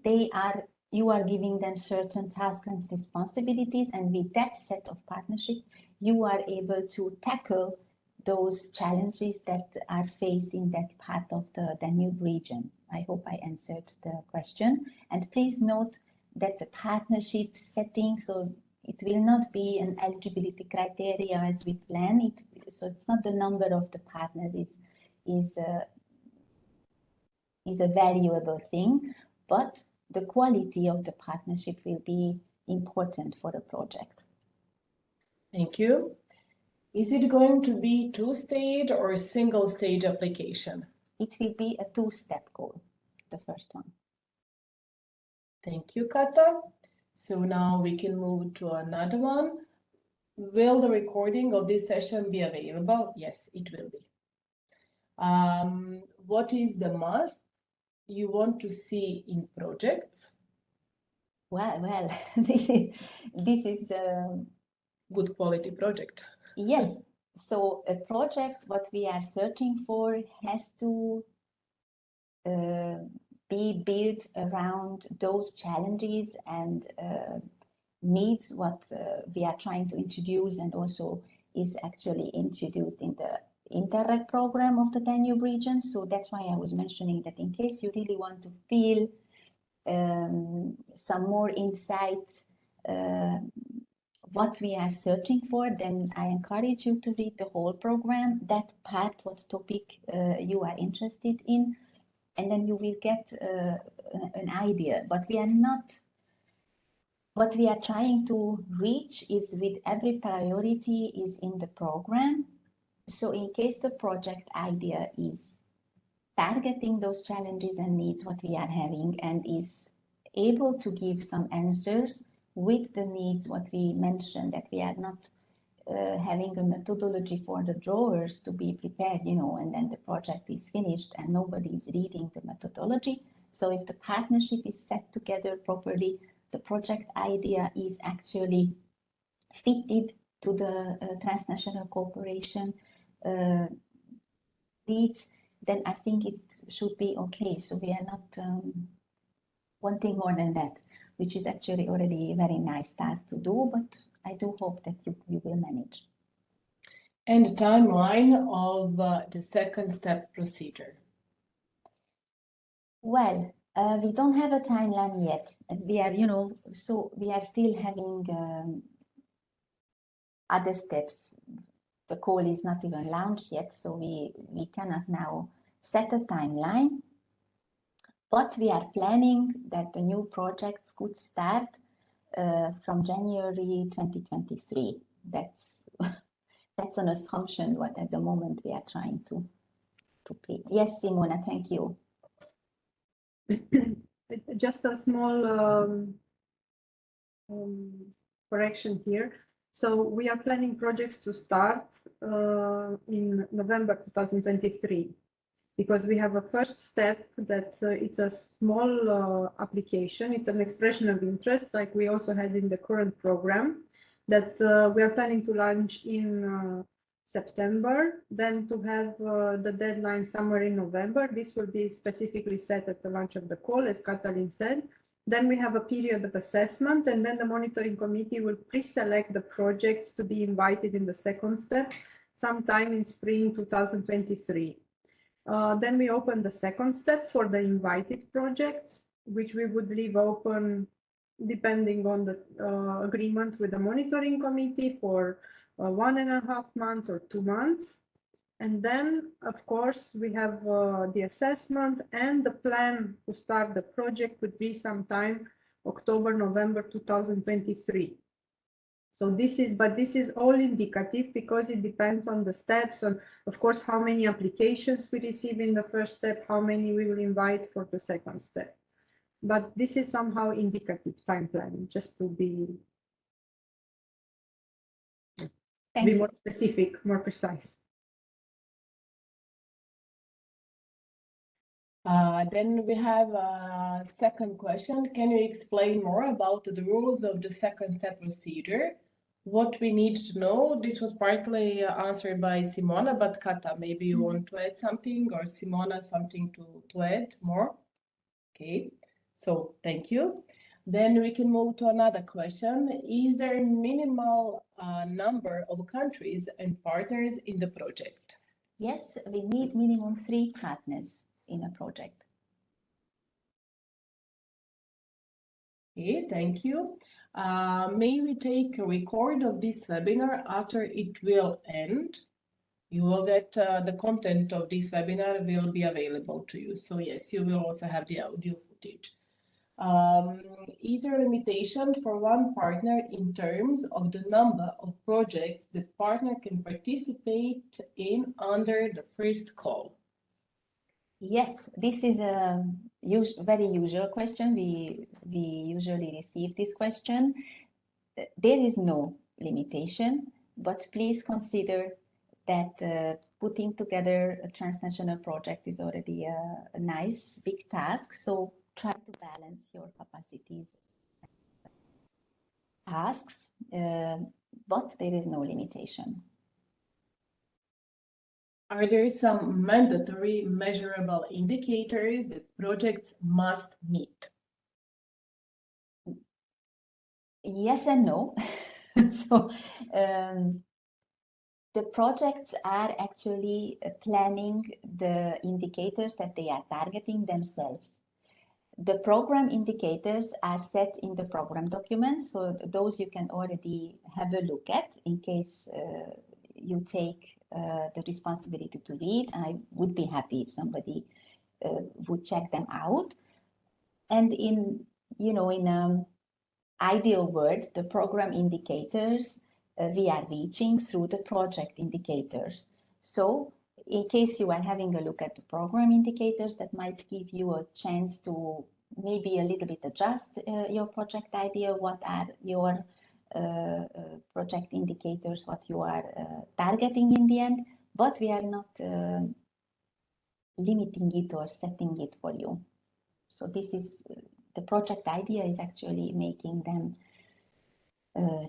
you are giving them certain tasks and responsibilities, and with that set of partnership, you are able to tackle those challenges that are faced in that part of the Danube region. I hope I answered the question. And please note that the partnership setting, so it will not be an eligibility criteria as we plan it. So it's not the number of the partners, is a valuable thing, but the quality of the partnership will be important for the project. Thank you. Is it going to be two-stage or a single-stage application? It will be a two-step goal, the first one. Thank you, Kata. So now we can move to another one. Will the recording of this session be available? Yes, it will be. What is the must you want to see in projects? Well, this is a good quality project. Yes. So a project, what we are searching for, has to be built around those challenges and needs what we are trying to introduce, and also is actually introduced in the Interreg program of the Danube region. So that's why I was mentioning that in case you really want to feel some more insight what we are searching for, then I encourage you to read the whole program, that part, what topic you are interested in, and then you will get an idea. But we are not, what we are trying to reach is with every priority is in the program. So in case the project idea is targeting those challenges and needs what we are having and is able to give some answers with the needs what we mentioned, that we are not having a methodology for the drawers to be prepared, you know, and then the project is finished and nobody is reading the methodology. So if the partnership is set together properly, the project idea is actually fitted to the transnational cooperation needs, then I think it should be okay. So we are not wanting more than that, which is actually already a very nice task to do, but I do hope that you will manage. And the timeline of the second step procedure. Well, we don't have a timeline yet, as we are, you know, so we are still having other steps. The call is not even launched yet, so we cannot now set a timeline. But we are planning that the new projects could start from January 2023. That's an assumption what at the moment we are trying to play. Yes, Simona, thank you. Just a small correction here. So we are planning projects to start in November 2023, because we have a first step that it's a small application. It's an expression of interest, like we also had in the current program, that we are planning to launch in September, then to have the deadline somewhere in November. This will be specifically set at the launch of the call, as Katalin said. Then we have a period of assessment, and then the monitoring committee will pre-select the projects to be invited in the second step sometime in spring 2023. Then we open the second step for the invited projects, which we would leave open depending on the agreement with the monitoring committee for 1.5 months or 2 months. And then, of course, we have the assessment, and the plan to start the project would be sometime October, November 2023. So this is all indicative, because it depends on the steps, on, of course, how many applications we receive in the first step, how many we will invite for the second step. But this is somehow indicative time planning, just to be more specific, more precise. Then we have a second question. Can you explain more about the rules of the second step procedure? What we need to know? This was partly answered by Simona, but Kata, maybe you want to add something, or Simona, something to add more? Okay, so thank you. Then we can move to another question. Is there a minimal number of countries and partners in the project? Yes, we need minimum 3 partners in a project. Okay, thank you. May we take a record of this webinar after it will end? You will get the content of this webinar will be available to you. So yes, you will also have the audio footage. Is there a limitation for one partner in terms of the number of projects that partner can participate in under the first call? Yes, this is a very usual question. We usually receive this question. There is no limitation, but please consider that putting together a transnational project is already a nice big task. So try to balance your capacities, tasks, but there is no limitation. Are there some mandatory measurable indicators that projects must meet? Yes and no. So the projects are actually planning the indicators that they are targeting themselves. The program indicators are set in the program document, so those you can already have a look at in case you take the responsibility to read. I would be happy if somebody would check them out. And in an ideal world, the program indicators we are reaching through the project indicators. So in case you are having a look at the program indicators, that might give you a chance to maybe a little bit adjust your project idea. What are your project indicators, what you are targeting in the end, but we are not limiting it or setting it for you. So this is the project idea is actually making them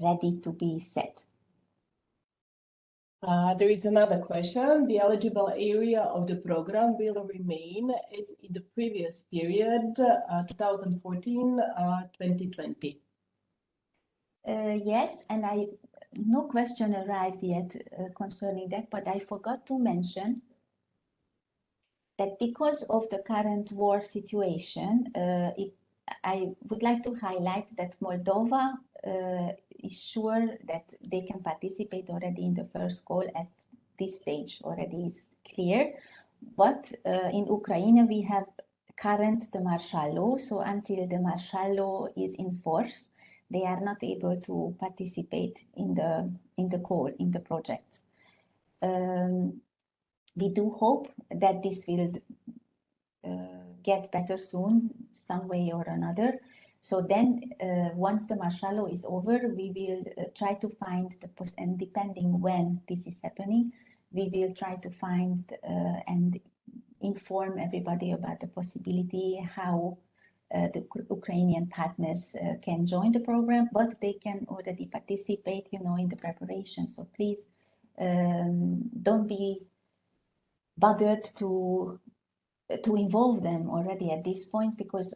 ready to be set. There is another question. The eligible area of the program will remain as in the previous period, 2014-2020. Yes, and no question arrived yet concerning that, but I forgot to mention that because of the current war situation, I would like to highlight that Moldova is sure that they can participate already in the first call at this stage, already is clear. But in Ukraine, we have the martial law, so until the martial law is in force, they are not able to participate in the call, in the projects. We do hope that this will get better soon, some way or another. So then, once the martial law is over, we will try to find and depending when this is happening, we will try to find and inform everybody about the possibility how the Ukrainian partners can join the program, but they can already participate, in the preparation. So please don't be bothered to involve them already at this point, because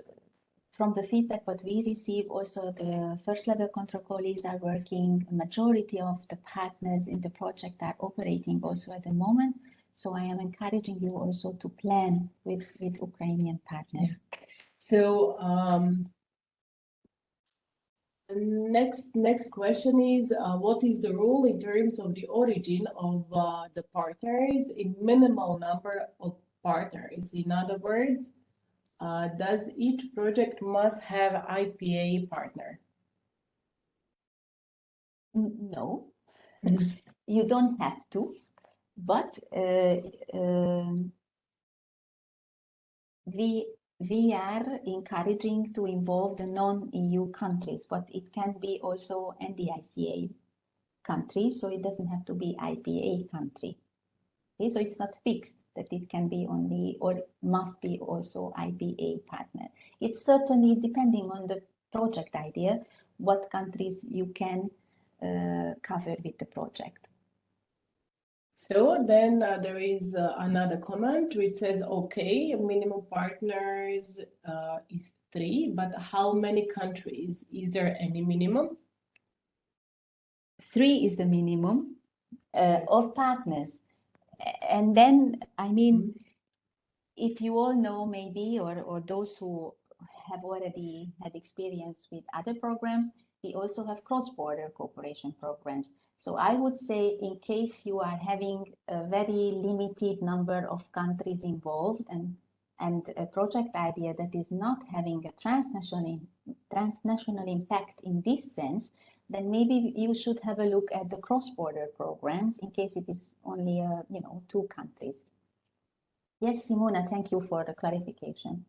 from the feedback what we receive, also the first level control colleagues are working, majority of the partners in the project are operating also at the moment. So I am encouraging you also to plan with Ukrainian partners. Yeah. So next question is, what is the rule in terms of the origin of the partners in minimal number of partners? In other words, does each project must have IPA partner? No, you don't have to, but we are encouraging to involve the non-EU countries, but it can be also NDICA country, so it doesn't have to be IPA country. Okay, so it's not fixed that it can be only or must be also IPA partner. It's certainly depending on the project idea, what countries you can cover with the project. So then there is another comment which says, okay, minimum partners is 3, but how many countries? Is there any minimum? 3 is the minimum of partners. And then, I mean, if you all know maybe, or those who have already had experience with other programs, we also have cross-border cooperation programs. So I would say, in case you are having a very limited number of countries involved and a project idea that is not having a transnational impact in this sense, then maybe you should have a look at the cross-border programs in case it is only 2 countries. Yes, Simona, thank you for the clarification.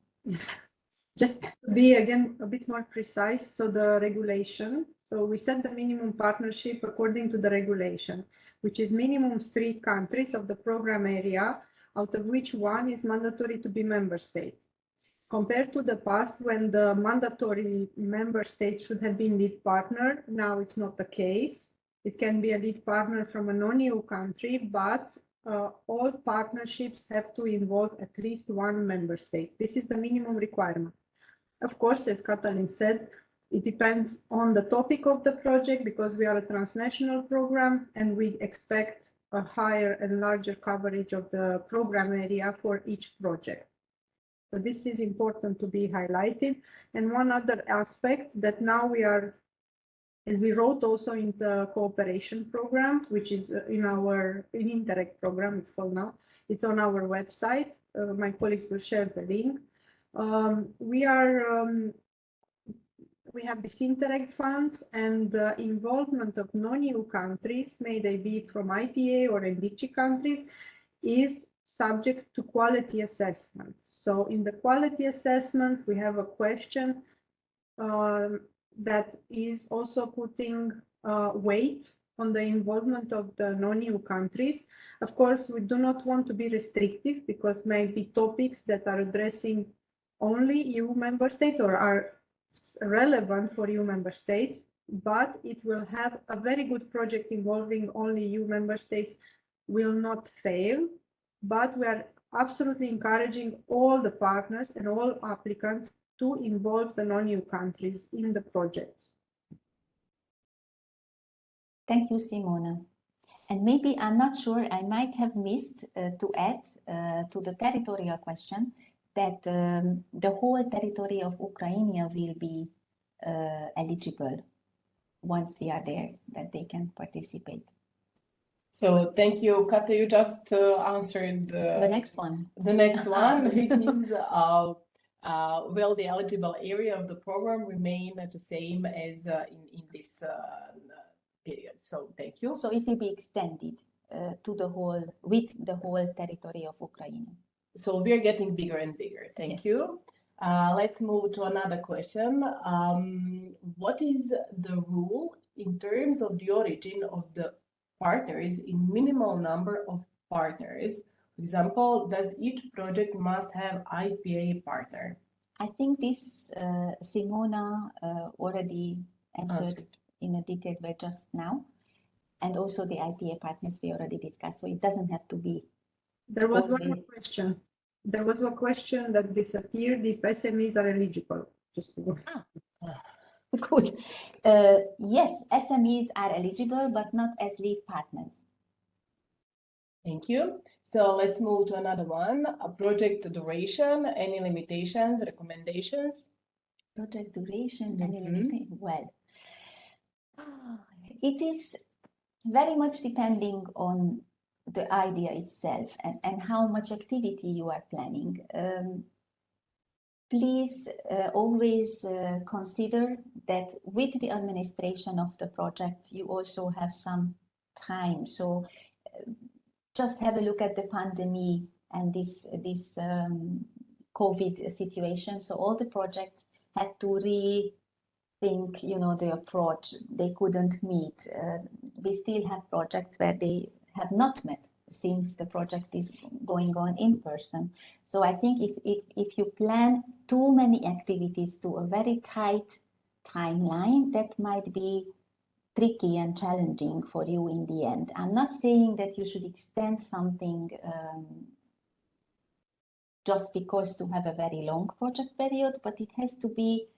Just to be again a bit more precise, so the regulation, so we set the minimum partnership according to the regulation, which is minimum 3 countries of the program area, out of which 1 is mandatory to be member state. Compared to the past, when the mandatory member state should have been lead partner, now it's not the case. It can be a lead partner from a non-EU country, but all partnerships have to involve at least 1 member state. This is the minimum requirement. Of course, as Katalin said, it depends on the topic of the project, because we are a transnational program and we expect a higher and larger coverage of the program area for each project. So this is important to be highlighted. And one other aspect that now we are, as we wrote also in the cooperation program, which is in our Interreg program, it's called now, it's on our website. My colleagues will share the link. We have this Interreg funds, and the involvement of non-EU countries, may they be from IPA or NDC countries, is subject to quality assessment. So in the quality assessment, we have a question that is also putting weight on the involvement of the non-EU countries. Of course, we do not want to be restrictive, because maybe topics that are addressing only EU member states or are relevant for EU member states, but it will have a very good project involving only EU member states will not fail. But we are absolutely encouraging all the partners and all applicants to involve the non-EU countries in the projects. Thank you, Simona. And maybe, I'm not sure, I might have missed to add to the territorial question that the whole territory of Ukraine will be eligible once we are there, that they can participate. So thank you, Kata. You just answered The next one. the next one, which is will the eligible area of the program remain the same as in this period? So thank you. So it will be extended to the whole, with the whole territory of Ukraine. So we are getting bigger and bigger. Thank Yes. you. Let's move to another question. What is the rule in terms of the origin of the partners in minimal number of partners? For example, does each project must have IPA partner? I think this Simona already answered in a detailed way just now. And also the IPA partners we already discussed, so it doesn't have to be. There was one more always. question. There was a question that disappeared if SMEs are eligible. Just to go. Good. Yes, SMEs are eligible, but not as lead partners. Thank you. So let's move to another one. A project duration, any limitations, recommendations? Project duration, any Mhm. limitation? Well, it is very much depending on the idea itself and how much activity you are planning. Please always consider that with the administration of the project, you also have some time. So just have a look at the pandemic and this COVID situation. So all the projects had to rethink, the approach. They couldn't meet. We still have projects where they have not met since the project is going on in person. So I think if you plan too many activities to a very tight timeline, that might be tricky and challenging for you in the end. I'm not saying that you should extend something just because to have a very long project period, but it has to be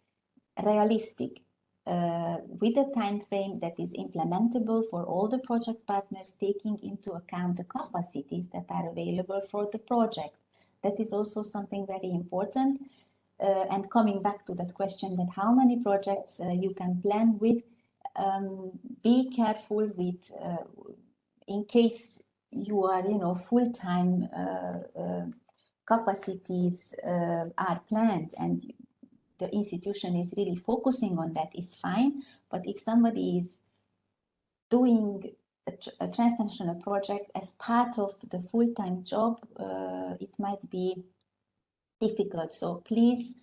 realistic with a time frame that is implementable for all the project partners, taking into account the capacities that are available for the project. That is also something very important. And coming back to that question that how many projects you can plan with, be careful with, in case you are, full-time capacities are planned and the institution is really focusing on that is fine. But if somebody is doing a transnational project as part of the full-time job, it might be difficult. So please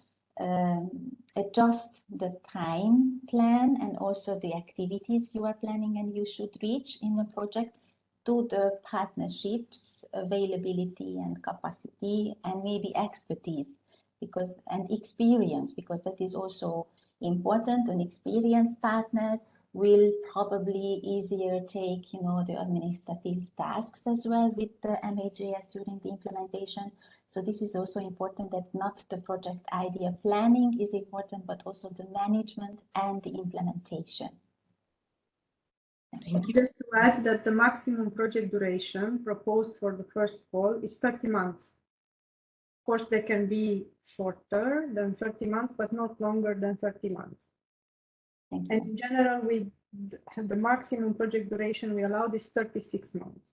adjust the time plan and also the activities you are planning and you should reach in the project to the partnerships, availability and capacity, and maybe expertise and experience, because that is also important. An experienced partner will probably easier take, the administrative tasks as well with the MAJS during the implementation. So this is also important, that not the project idea planning is important, but also the management and the implementation. Thank you. Just to add that the maximum project duration proposed for the first call is 30 months. course, they can be shorter than 30 months, but not longer than 30 months. Thank And you. in general, we have the maximum project duration we allowed is 36 months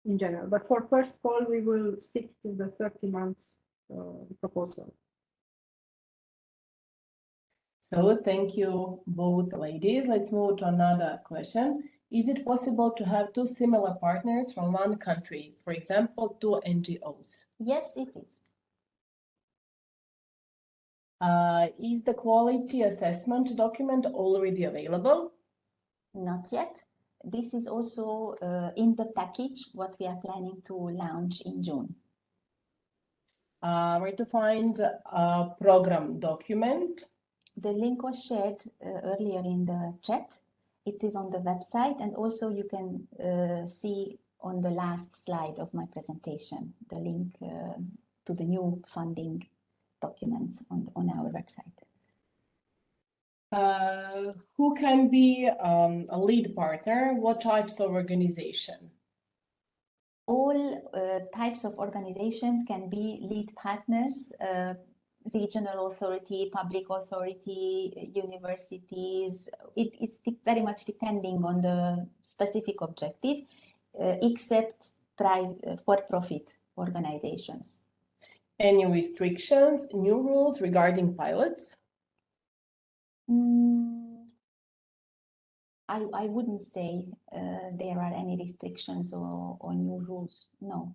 in general. But for first call, we will stick to the 30 months proposal. So thank you both ladies. Let's move to another question. Is it possible to have two similar partners from one country, for example, two NGOs? Yes, it is. Is the quality assessment document already available? Not yet. This is also in the package, what we are planning to launch in June. Where to find a program document? The link was shared earlier in the chat. It is on the website, and also you can see on the last slide of my presentation, the link to the new funding documents on our website. Who can be a lead partner? What types of organization? All types of organizations can be lead partners, regional authority, public authority, universities. It's very much depending on the specific objective, except for-profit organizations. Any restrictions, new rules regarding pilots? I wouldn't say there are any restrictions or new rules, no.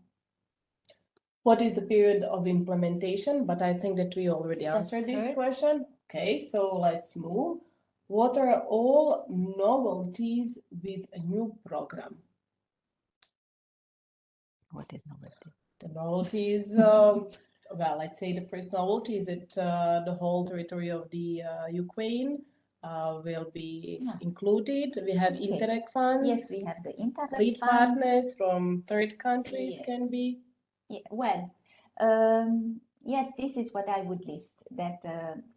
What is the period of implementation? But I think that we already Just answered this heard. question. Okay, so let's move. What are all novelties with a new program? What is novelty? The novelties, well, let's say the first novelty is that the whole territory of the Ukraine will be included. We have Okay. Interreg funds. Yes, we have the Interreg Lead funds. partners from third countries Yes. can be. Yeah, well, yes, this is what I would list, that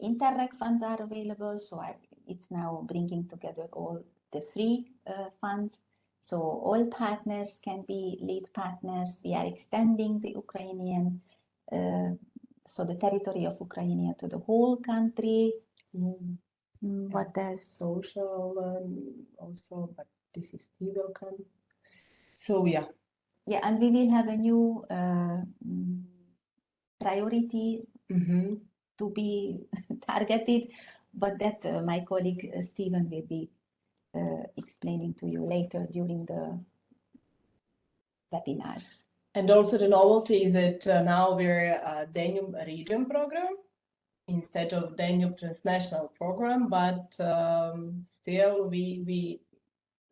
Interreg funds are available. So it's now bringing together all the three funds. So all partners can be lead partners. We are extending the Ukrainian, so the territory of Ukraine to the whole country. What else? Social also, but this is still welcome. So yeah. Yeah, and we will have a new priority to be targeted, but that my colleague Stephen will be explaining to you later during the webinars. And also the novelty is that now we're a Danube region program instead of Danube transnational program, but still we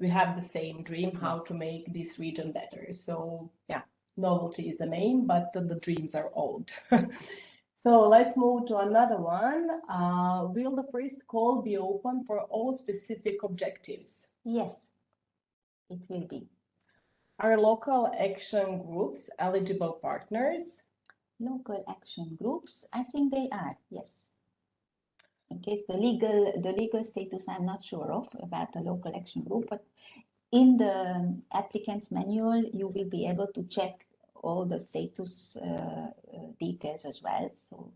have the same dream how to make this region better. So yeah, novelty is the name, but the dreams are old. So let's move to another one. Will the first call be open for all specific objectives? Yes, it will be. Are local action groups eligible partners? Local action groups, I think they are, yes. In case the legal status, I'm not sure of about the local action group, but in the applicant's manual, you will be able to check all the status details as well. So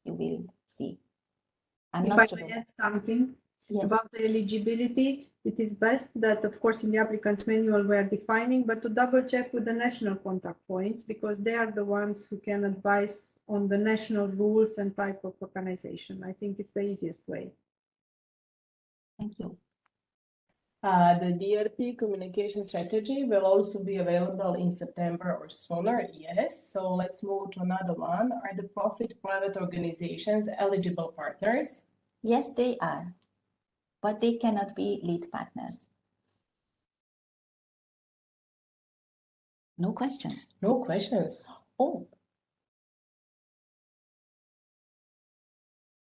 you will see. I'm If not I sure. may add something Yes. about the eligibility, it is best that, of course, in the applicant's manual we are defining, but to double check with the national contact points, because they are the ones who can advise on the national rules and type of organization. I think it's the easiest way. Thank you. The DRP communication strategy will also be available in September or sooner. Yes. So let's move to another one. Are the profit private organizations eligible partners? Yes, they are, but they cannot be lead partners. No questions. No questions. Oh.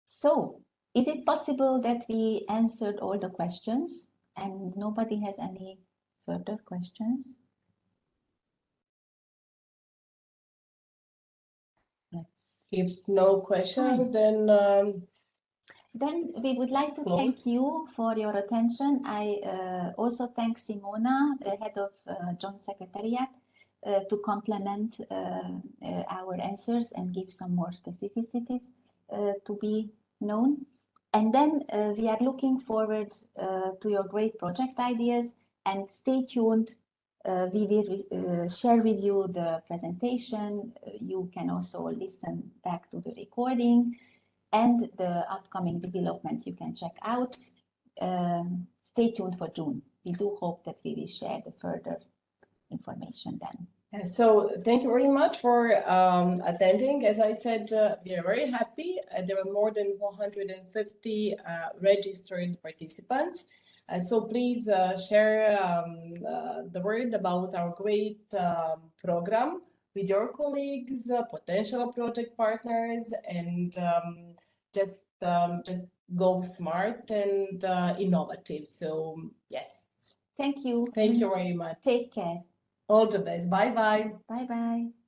So, is it possible that we answered all the questions and nobody has any further questions? Let's. If no questions, then Then we would like to close. thank you for your attention. I also thank Simona, the head of Joint Secretariat, to complement our answers and give some more specificities to be known. And then we are looking forward to your great project ideas, and stay tuned. We will share with you the presentation. You can also listen back to the recording and the upcoming developments you can check out. Stay tuned for June. We do hope that we will share the further information then. So thank you very much for attending. As I said, we are very happy. There are more than 150 registered participants. So please share the word about our great program with your colleagues, potential project partners, and just go smart and innovative. So yes. Thank you. Thank you very much. Take care. All the best. Bye bye. Bye bye.